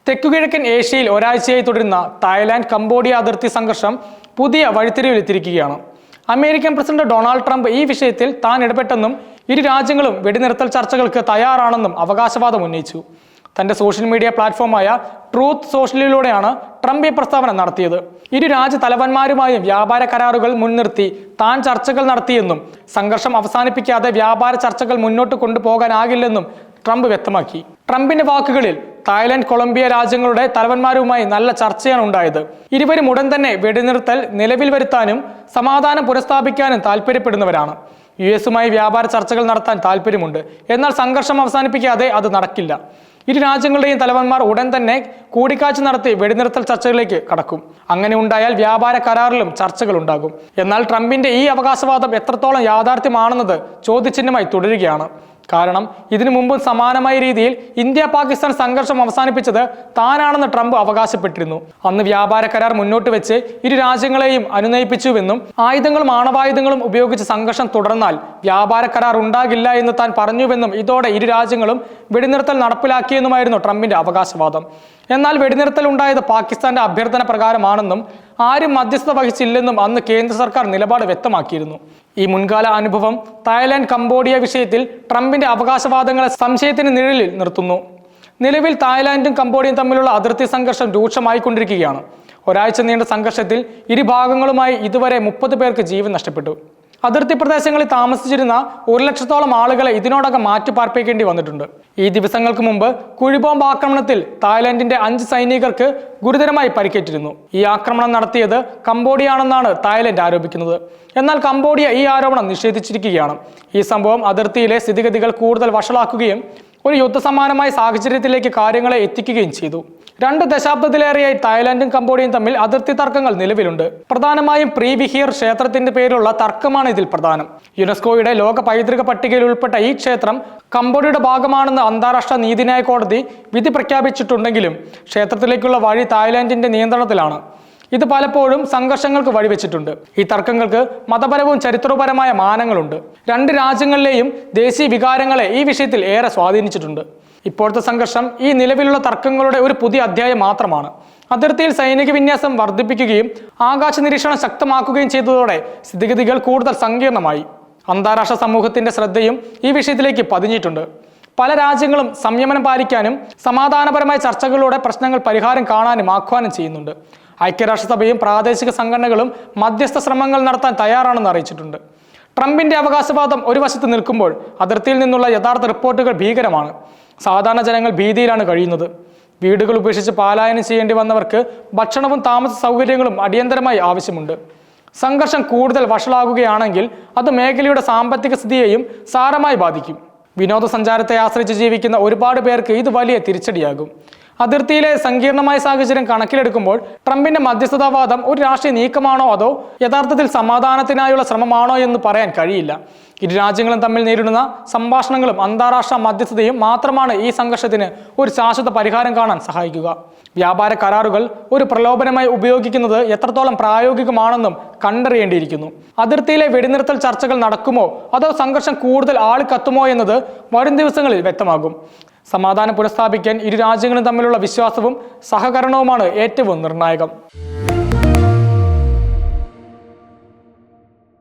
തെക്കുകിഴക്കൻ ഏഷ്യയിൽ ഒരാഴ്ചയായി തുടരുന്ന തായ്ലാന്റ് കംബോഡിയ അതിർത്തി സംഘർഷം പുതിയ വഴിത്തിരിവിലെത്തിയിരിക്കുകയാണ്. അമേരിക്കൻ പ്രസിഡന്റ് ഡൊണാൾഡ് ട്രംപ് ഈ വിഷയത്തിൽ താൻ ഇടപെട്ടെന്നും ഇരു രാജ്യങ്ങളും വെടിനിർത്തൽ ചർച്ചകൾക്ക് തയ്യാറാണെന്നും അവകാശവാദം ഉന്നയിച്ചു. തന്റെ സോഷ്യൽ മീഡിയ പ്ലാറ്റ്ഫോമായ ട്രൂത്ത് സോഷ്യലിലൂടെയാണ് ട്രംപ് ഈ പ്രസ്താവന നടത്തിയത്. ഇരു രാജ്യ തലവന്മാരുമായും വ്യാപാര കരാറുകൾ മുൻനിർത്തി താൻ ചർച്ചകൾ നടത്തിയെന്നും സംഘർഷം അവസാനിപ്പിക്കാതെ വ്യാപാര ചർച്ചകൾ മുന്നോട്ട് കൊണ്ടുപോകാനാകില്ലെന്നും ട്രംപ് വ്യക്തമാക്കി. ട്രംപിന്റെ വാക്കുകളിൽ തായ്ലൻഡ്, കൊളംബിയ രാജ്യങ്ങളുടെ തലവന്മാരുമായി നല്ല ചർച്ചയാണ് ഉണ്ടായത്. ഇരുവരും ഉടൻ തന്നെ വെടിനിർത്തൽ നിലവിൽ വരുത്താനും സമാധാനം പുനഃസ്ഥാപിക്കാനും താല്പര്യപ്പെടുന്നവരാണ്. യുഎസുമായി വ്യാപാര ചർച്ചകൾ നടത്താൻ താല്പര്യമുണ്ട്. എന്നാൽ സംഘർഷം അവസാനിപ്പിക്കാതെ അത് നടക്കില്ല. ഇരു രാജ്യങ്ങളുടെയും തലവന്മാർ ഉടൻ തന്നെ കൂടിക്കാഴ്ച നടത്തി വെടിനിർത്തൽ ചർച്ചകളിലേക്ക് കടക്കും. അങ്ങനെ ഉണ്ടായാൽ വ്യാപാര കരാറിലും ചർച്ചകൾ ഉണ്ടാകും. എന്നാൽ ട്രംപിന്റെ ഈ അവകാശവാദം എത്രത്തോളം യാഥാർത്ഥ്യമാണെന്നത് ചോദ്യചിഹ്നമായി തുടരുകയാണ്. കാരണം ഇതിനു മുമ്പും സമാനമായ രീതിയിൽ ഇന്ത്യ പാകിസ്ഥാൻ സംഘർഷം അവസാനിപ്പിച്ചത് താനാണെന്ന് ട്രംപ് അവകാശപ്പെട്ടിരുന്നു. അന്ന് വ്യാപാര കരാർ മുന്നോട്ട് വെച്ച് ഇരു രാജ്യങ്ങളെയും അനുനയിപ്പിച്ചുവെന്നും ആയുധങ്ങളും ആണവായുധങ്ങളും ഉപയോഗിച്ച് സംഘർഷം തുടർന്നാൽ വ്യാപാര കരാർ ഉണ്ടാകില്ല എന്ന് താൻ പറഞ്ഞുവെന്നും ഇതോടെ ഇരു രാജ്യങ്ങളും വെടിനിർത്തൽ നടപ്പിലാക്കിയെന്നുമായിരുന്നു ട്രംപിന്റെ അവകാശവാദം. എന്നാൽ വെടിനിർത്തൽ ഉണ്ടായത് പാകിസ്ഥാന്റെ അഭ്യർത്ഥന പ്രകാരമാണെന്നും ആരും മധ്യസ്ഥത വഹിച്ചില്ലെന്നും അന്ന് കേന്ദ്ര സർക്കാർ നിലപാട് വ്യക്തമാക്കിയിരുന്നു. ഈ മുൻകാല അനുഭവം തായ്ലാന്റ് കംബോഡിയ വിഷയത്തിൽ ട്രംപിന്റെ അവകാശവാദങ്ങളെ സംശയത്തിന് നിഴലിൽ നിർത്തുന്നു. നിലവിൽ തായ്ലാന്റും കംബോഡിയയും തമ്മിലുള്ള അതിർത്തി സംഘർഷം രൂക്ഷമായിക്കൊണ്ടിരിക്കുകയാണ്. ഒരാഴ്ച നീണ്ട സംഘർഷത്തിൽ ഇരുഭാഗങ്ങളുമായി ഇതുവരെ 30 പേർക്ക് ജീവൻ നഷ്ടപ്പെട്ടു. അതിർത്തി പ്രദേശങ്ങളിൽ താമസിച്ചിരുന്ന 1,00,000-ഓളം ആളുകളെ ഇതിനോടകം മാറ്റിപ്പാർപ്പിക്കേണ്ടി വന്നിട്ടുണ്ട്. ഈ ദിവസങ്ങൾക്ക് മുമ്പ് കുഴിബോംബ് ആക്രമണത്തിൽ തായ്ലൻഡിന്റെ 5 സൈനികർക്ക് ഗുരുതരമായി പരിക്കേറ്റിരുന്നു. ഈ ആക്രമണം നടത്തിയത് കംബോഡിയയാണെന്നാണ് തായ്ലൻഡ് ആരോപിക്കുന്നത്. എന്നാൽ കംബോഡിയ ഈ ആരോപണം നിഷേധിച്ചിരിക്കുകയാണ്. ഈ സംഭവം അതിർത്തിയിലെ സ്ഥിതിഗതികൾ കൂടുതൽ വഷളാക്കുകയും ഒരു യുദ്ധസമാനമായ സാഹചര്യത്തിലേക്ക് കാര്യങ്ങളെ എത്തിക്കുകയും ചെയ്തു. 2 ദശാബ്ദത്തിലേറെയായി തായ്ലാന്റും കംബോഡിയയും തമ്മിൽ അതിർത്തി തർക്കങ്ങൾ നിലവിലുണ്ട്. പ്രധാനമായും പ്രീ വിഹിയർ ക്ഷേത്രത്തിന്റെ പേരിലുള്ള തർക്കമാണ് ഇതിൽ പ്രധാനം. യുനെസ്കോയുടെ ലോക പൈതൃക പട്ടികയിൽ ഉൾപ്പെട്ട ഈ ക്ഷേത്രം കംബോഡിയയുടെ ഭാഗമാണെന്ന് അന്താരാഷ്ട്ര നീതിന്യായ കോടതി വിധി പ്രഖ്യാപിച്ചിട്ടുണ്ടെങ്കിലും ക്ഷേത്രത്തിലേക്കുള്ള വഴി തായ്ലാന്റിന്റെ നിയന്ത്രണത്തിലാണ്. ഇത് പലപ്പോഴും സംഘർഷങ്ങൾക്ക് വഴിവെച്ചിട്ടുണ്ട്. ഈ തർക്കങ്ങൾക്ക് മതപരവും ചരിത്രപരമായ മാനങ്ങളുണ്ട്. 2 രാജ്യങ്ങളിലെയും ദേശീയ വികാരങ്ങളെ ഈ വിഷയത്തിൽ ഏറെ സ്വാധീനിച്ചിട്ടുണ്ട്. ഇപ്പോഴത്തെ സംഘർഷം ഈ നിലവിലുള്ള തർക്കങ്ങളുടെ ഒരു പുതിയ അധ്യായം മാത്രമാണ്. അതിർത്തിയിൽ സൈനിക വിന്യാസം വർദ്ധിപ്പിക്കുകയും ആകാശ നിരീക്ഷണം ശക്തമാക്കുകയും ചെയ്തതോടെ സ്ഥിതിഗതികൾ കൂടുതൽ സങ്കീർണമായി. അന്താരാഷ്ട്ര സമൂഹത്തിന്റെ ശ്രദ്ധയും ഈ വിഷയത്തിലേക്ക് പതിഞ്ഞിട്ടുണ്ട്. പല രാജ്യങ്ങളും സംയമനം പാലിക്കാനും സമാധാനപരമായ ചർച്ചകളിലൂടെ പ്രശ്നങ്ങൾ പരിഹാരം കാണാനും ആഹ്വാനം ചെയ്യുന്നുണ്ട്. ഐക്യരാഷ്ട്രസഭയും പ്രാദേശിക സംഘടനകളും മധ്യസ്ഥ ശ്രമങ്ങൾ നടത്താൻ തയ്യാറാണെന്ന് അറിയിച്ചിട്ടുണ്ട്. ട്രംപിന്റെ അവകാശവാദം ഒരു വശത്ത് നിൽക്കുമ്പോൾ അതിർത്തിയിൽ നിന്നുള്ള യഥാർത്ഥ റിപ്പോർട്ടുകൾ ഭീകരമാണ്. സാധാരണ ജനങ്ങൾ ഭീതിയിലാണ് കഴിയുന്നത്. വീടുകൾ ഉപേക്ഷിച്ച് പലായനം ചെയ്യേണ്ടി വന്നവർക്ക് ഭക്ഷണവും താമസ സൗകര്യങ്ങളും അടിയന്തരമായി ആവശ്യമുണ്ട്. സംഘർഷം കൂടുതൽ വഷളാകുകയാണെങ്കിൽ അത് മേഖലയുടെ സാമ്പത്തിക സ്ഥിതിയെയും സാരമായി ബാധിക്കും. വിനോദസഞ്ചാരത്തെ ആശ്രയിച്ച് ജീവിക്കുന്ന ഒരുപാട് പേർക്ക് ഇത് വലിയ തിരിച്ചടിയാകും. അതിർത്തിയിലെ സങ്കീർണമായ സാഹചര്യം കണക്കിലെടുക്കുമ്പോൾ ട്രംപിന്റെ മധ്യസ്ഥതാവാദം ഒരു രാഷ്ട്രീയ നീക്കമാണോ അതോ യഥാർത്ഥത്തിൽ സമാധാനത്തിനായുള്ള ശ്രമമാണോ എന്ന് പറയാൻ കഴിയില്ല. ഇരു രാജ്യങ്ങളും തമ്മിൽ നേരിടുന്ന സംഭാഷണങ്ങളും അന്താരാഷ്ട്ര മധ്യസ്ഥതയും മാത്രമാണ് ഈ സംഘർഷത്തിന് ഒരു ശാശ്വത പരിഹാരം കാണാൻ സഹായിക്കുക. വ്യാപാര കരാറുകൾ ഒരു പ്രലോഭനമായി ഉപയോഗിക്കുന്നത് എത്രത്തോളം പ്രായോഗികമാണെന്നും കണ്ടറിയേണ്ടിയിരിക്കുന്നു. അതിർത്തിയിലെ വെടിനിർത്തൽ ചർച്ചകൾ നടക്കുമോ അതോ സംഘർഷം കൂടുതൽ ആളിക്കത്തുമോ എന്നത് വരും ദിവസങ്ങളിൽ വ്യക്തമാകും. സമാധാനം പുനഃസ്ഥാപിക്കാൻ ഇരു രാജ്യങ്ങളും തമ്മിലുള്ള വിശ്വാസവും സഹകരണവുമാണ് ഏറ്റവും നിർണായകം.